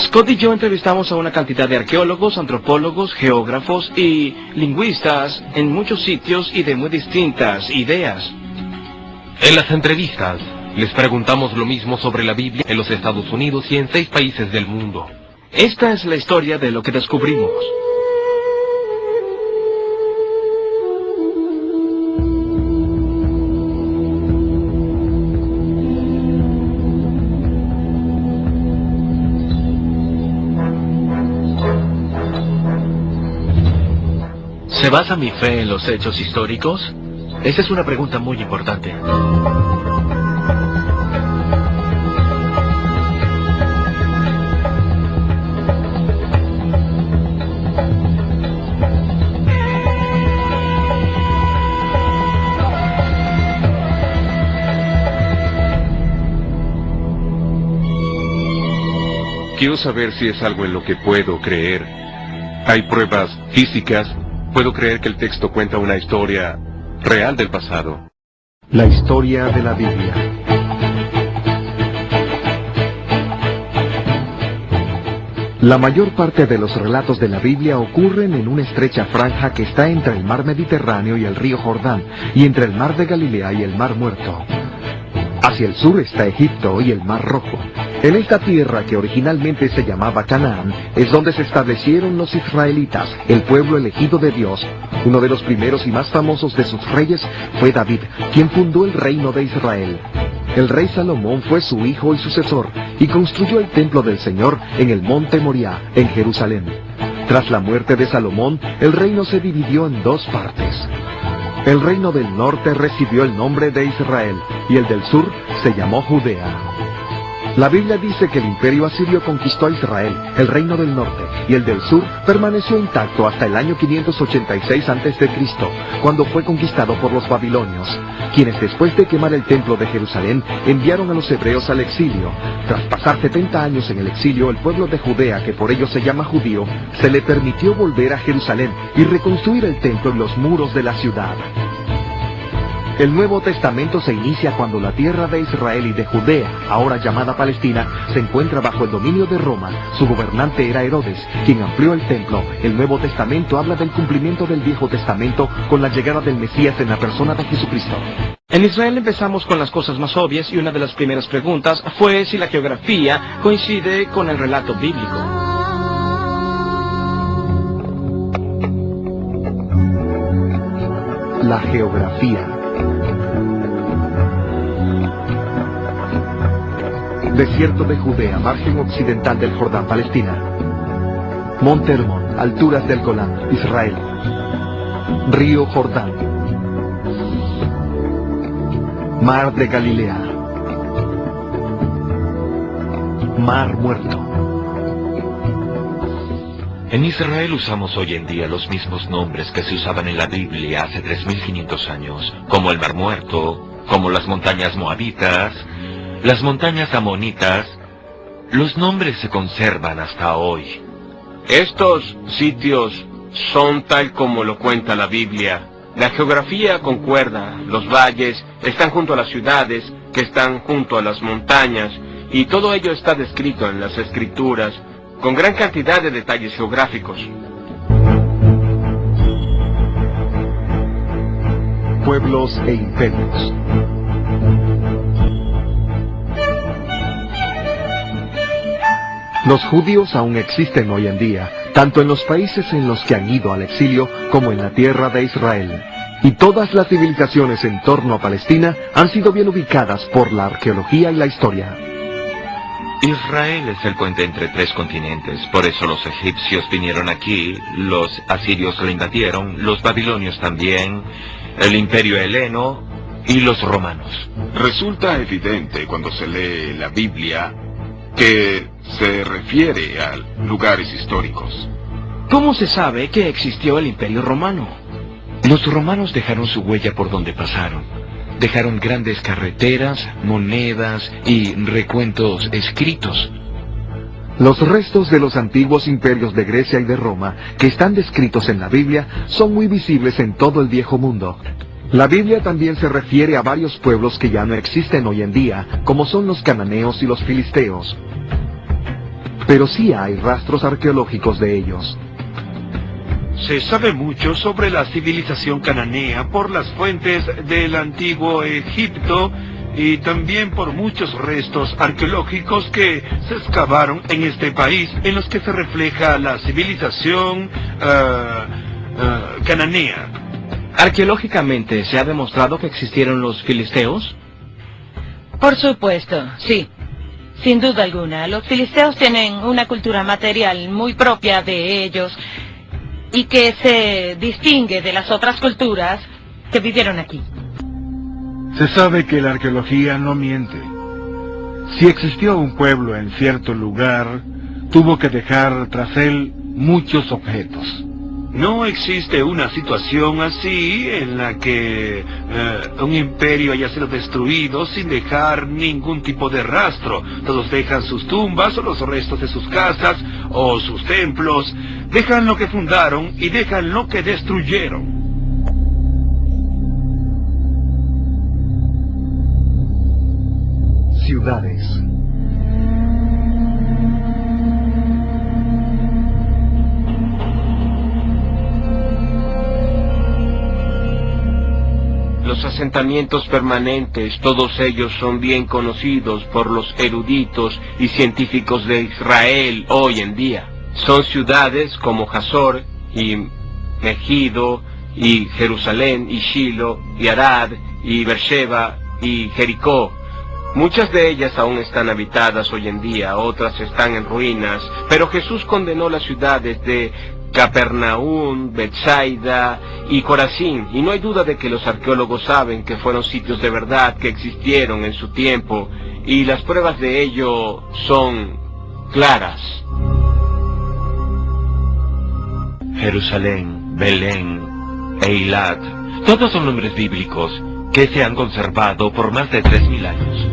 Scott y yo entrevistamos a una cantidad de arqueólogos, antropólogos, geógrafos y lingüistas en muchos sitios y de muy distintas ideas. En las entrevistas, les preguntamos lo mismo sobre la Biblia en los Estados Unidos y en 6 países del mundo. Esta es la historia de lo que descubrimos. ¿Se basa mi fe en los hechos históricos? Esa es una pregunta muy importante. Quiero saber si es algo en lo que puedo creer. Hay pruebas físicas. Puedo creer que el texto cuenta una historia real del pasado. La historia de la Biblia. La mayor parte de los relatos de la Biblia ocurren en una estrecha franja que está entre el mar Mediterráneo y el río Jordán, y entre el mar de Galilea y el mar Muerto. Hacia el sur está Egipto y el mar Rojo. En esta tierra que originalmente se llamaba Canaán, es donde se establecieron los israelitas, el pueblo elegido de Dios. Uno de los primeros y más famosos de sus reyes fue David, quien fundó el reino de Israel. El rey Salomón fue su hijo y sucesor, y construyó el templo del Señor en el monte Moriah, en Jerusalén. Tras la muerte de Salomón, el reino se dividió en 2 partes. El reino del norte recibió el nombre de Israel, y el del sur se llamó Judea. La Biblia dice que el imperio asirio conquistó a Israel, el reino del norte, y el del sur permaneció intacto hasta el año 586 a.C., cuando fue conquistado por los babilonios, quienes después de quemar el templo de Jerusalén, enviaron a los hebreos al exilio. Tras pasar 70 años en el exilio, el pueblo de Judea, que por ello se llama judío, se le permitió volver a Jerusalén y reconstruir el templo y los muros de la ciudad. El Nuevo Testamento se inicia cuando la tierra de Israel y de Judea, ahora llamada Palestina, se encuentra bajo el dominio de Roma. Su gobernante era Herodes, quien amplió el templo. El Nuevo Testamento habla del cumplimiento del Viejo Testamento con la llegada del Mesías en la persona de Jesucristo. En Israel empezamos con las cosas más obvias y una de las primeras preguntas fue si la geografía coincide con el relato bíblico. La geografía. Desierto de Judea, margen occidental del Jordán, Palestina. Monte Hermón, alturas del Golán, Israel. Río Jordán. Mar de Galilea. Mar Muerto. En Israel usamos hoy en día los mismos nombres que se usaban en la Biblia hace 3500 años, como el Mar Muerto, como las montañas moabitas, las montañas amonitas. Los nombres se conservan hasta hoy. Estos sitios son tal como lo cuenta la Biblia. La geografía concuerda. Los valles están junto a las ciudades, que están junto a las montañas, y todo ello está descrito en las Escrituras, con gran cantidad de detalles geográficos. Pueblos e imperios. Los judíos aún existen hoy en día, tanto en los países en los que han ido al exilio como en la tierra de Israel. Y todas las civilizaciones en torno a Palestina han sido bien ubicadas por la arqueología y la historia. Israel es el puente entre 3 continentes, por eso los egipcios vinieron aquí, los asirios lo invadieron, los babilonios también, el imperio heleno y los romanos. Resulta evidente cuando se lee la Biblia que se refiere a lugares históricos. ¿Cómo se sabe que existió el Imperio Romano? Los romanos dejaron su huella por donde pasaron. Dejaron grandes carreteras, monedas y recuentos escritos. Los restos de los antiguos imperios de Grecia y de Roma, que están descritos en la Biblia, son muy visibles en todo el Viejo Mundo. La Biblia también se refiere a varios pueblos que ya no existen hoy en día, como son los cananeos y los filisteos. pero sí hay rastros arqueológicos de ellos. Se sabe mucho sobre la civilización cananea por las fuentes del antiguo Egipto y también por muchos restos arqueológicos que se excavaron en este país, en los que se refleja la civilización cananea. Arqueológicamente, ¿se ha demostrado que existieron los filisteos? Por supuesto, sí. Sin duda alguna, los filisteos tienen una cultura material muy propia de ellos y que se distingue de las otras culturas que vivieron aquí. Se sabe que la arqueología no miente. Si existió un pueblo en cierto lugar, tuvo que dejar tras él muchos objetos. No existe una situación así en la que un imperio haya sido destruido sin dejar ningún tipo de rastro. Todos dejan sus tumbas o los restos de sus casas o sus templos. Dejan lo que fundaron y dejan lo que destruyeron. Ciudades. Los asentamientos permanentes, todos ellos son bien conocidos por los eruditos y científicos de Israel hoy en día. Son ciudades como Hazor y Megido y Jerusalén y Shilo y Arad y Beersheba y Jericó. Muchas de ellas aún están habitadas hoy en día, otras están en ruinas, pero Jesús condenó las ciudades de Capernaum, Betsaida y Corazín, y no hay duda de que los arqueólogos saben que fueron sitios de verdad que existieron en su tiempo, y las pruebas de ello son claras. Jerusalén, Belén, Eilat, todos son nombres bíblicos que se han conservado por más de 3000 años.